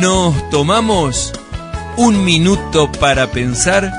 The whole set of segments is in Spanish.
¿Nos tomamos un minuto para pensar?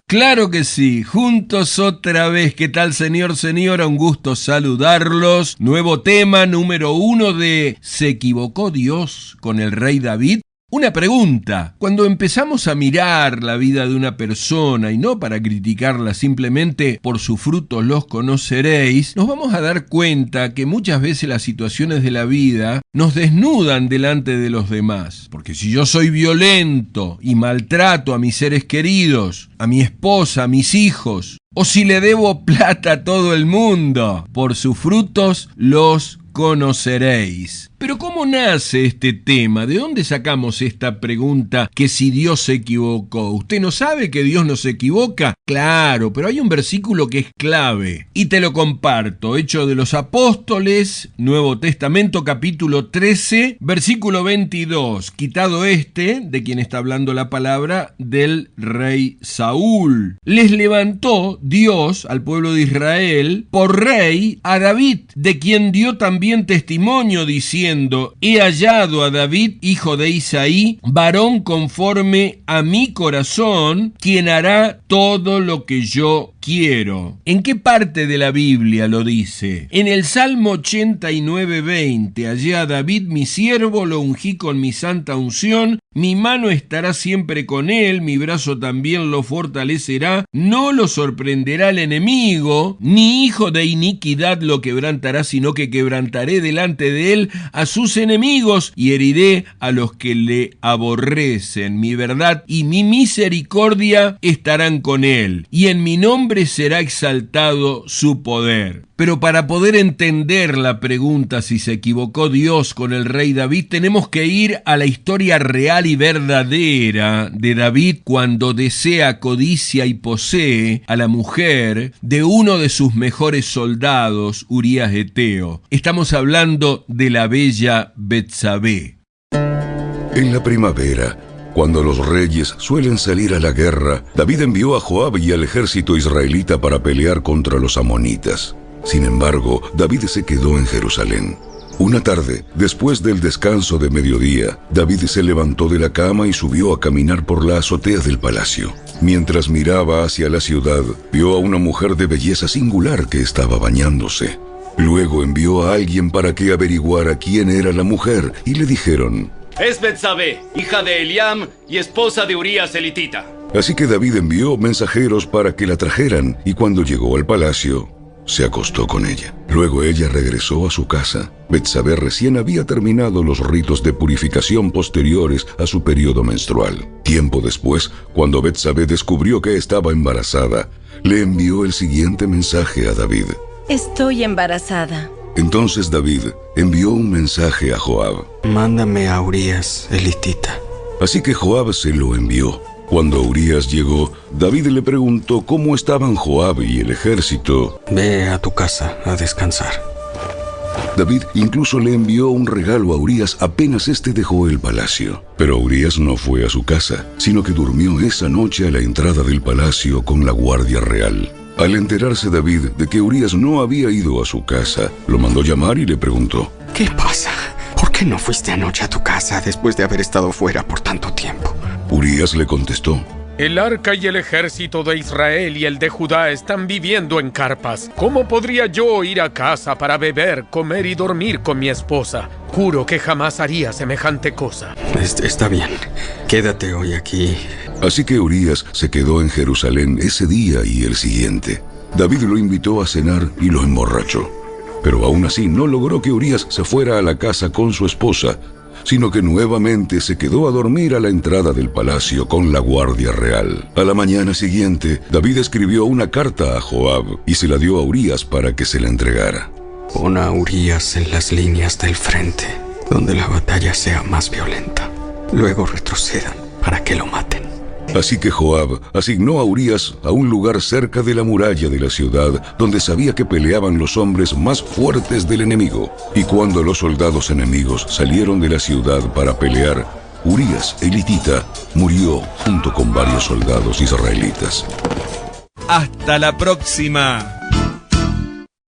Claro que sí, juntos otra vez. ¿Qué tal, señor, señora? Un gusto saludarlos. Nuevo tema número 1 de ¿Se equivocó Dios con el rey David? Una pregunta. Cuando empezamos a mirar la vida de una persona, y no para criticarla, simplemente por sus frutos los conoceréis, nos vamos a dar cuenta que muchas veces las situaciones de la vida nos desnudan delante de los demás. Porque si yo soy violento y maltrato a mis seres queridos, a mi esposa, a mis hijos, o si le debo plata a todo el mundo, por sus frutos los conoceréis. Pero ¿cómo nace este tema? ¿De dónde sacamos esta pregunta que si Dios se equivocó? ¿Usted no sabe que Dios no se equivoca? Claro, pero hay un versículo que es clave y te lo comparto. Hechos de los Apóstoles, Nuevo Testamento, capítulo 13, versículo 22. Quitado de quien está hablando la palabra, del rey Saúl. Les levantó Dios al pueblo de Israel por rey a David, de quien dio también testimonio diciendo: he hallado a David, hijo de Isaí, varón conforme a mi corazón, quien hará todo lo que yo quiero. ¿En qué parte de la Biblia lo dice? En el Salmo 89:20, hallé a David mi siervo, lo ungí con mi santa unción, mi mano estará siempre con él, mi brazo también lo fortalecerá, no lo sorprenderá el enemigo, ni hijo de iniquidad lo quebrantará, sino que quebrantaré delante de él a sus enemigos y heriré a los que le aborrecen. Mi verdad y mi misericordia estarán con él, y en mi nombre será exaltado su poder. Pero para poder entender la pregunta si se equivocó Dios con el rey David, tenemos que ir a la historia real y verdadera de David cuando desea, codicia y posee a la mujer de uno de sus mejores soldados, Urías Eteo. Estamos hablando de la bella Betsabé. En la primavera, cuando los reyes suelen salir a la guerra, David envió a Joab y al ejército israelita para pelear contra los amonitas. Sin embargo, David se quedó en Jerusalén. Una tarde, después del descanso de mediodía, David se levantó de la cama y subió a caminar por la azotea del palacio. Mientras miraba hacia la ciudad, vio a una mujer de belleza singular que estaba bañándose. Luego envió a alguien para que averiguara quién era la mujer, y le dijeron: es Betsabé, hija de Eliam y esposa de Urías elitita. Así que David envió mensajeros para que la trajeran, y cuando llegó al palacio, se acostó con ella. Luego ella regresó a su casa. Betsabé recién había terminado los ritos de purificación posteriores a su periodo menstrual. Tiempo después, cuando Betsabé descubrió que estaba embarazada, le envió el siguiente mensaje a David: estoy embarazada. Entonces David envió un mensaje a Joab: mándame a Urías elitita. Así que Joab se lo envió. Cuando Urías llegó, David le preguntó cómo estaban Joab y el ejército. Ve a tu casa a descansar. David incluso le envió un regalo a Urías apenas éste dejó el palacio. Pero Urías no fue a su casa, sino que durmió esa noche a la entrada del palacio con la guardia real. Al enterarse David de que Urías no había ido a su casa, lo mandó llamar y le preguntó: ¿qué pasa? ¿Por qué no fuiste anoche a tu casa después de haber estado fuera por tanto tiempo? Urías le contestó: el arca y el ejército de Israel y el de Judá están viviendo en carpas. ¿Cómo podría yo ir a casa para beber, comer y dormir con mi esposa? Juro que jamás haría semejante cosa. Está bien, quédate hoy aquí. Así que Urías se quedó en Jerusalén ese día y el siguiente. David lo invitó a cenar y lo emborrachó. Pero aún así no logró que Urías se fuera a la casa con su esposa, sino que nuevamente se quedó a dormir a la entrada del palacio con la guardia real. A la mañana siguiente, David escribió una carta a Joab y se la dio a Urías para que se la entregara. Pon a Urías en las líneas del frente, donde la batalla sea más violenta. Luego retrocedan para que lo maten. Así que Joab asignó a Urías a un lugar cerca de la muralla de la ciudad, donde sabía que peleaban los hombres más fuertes del enemigo. Y cuando los soldados enemigos salieron de la ciudad para pelear, Urías elitita murió junto con varios soldados israelitas. Hasta la próxima.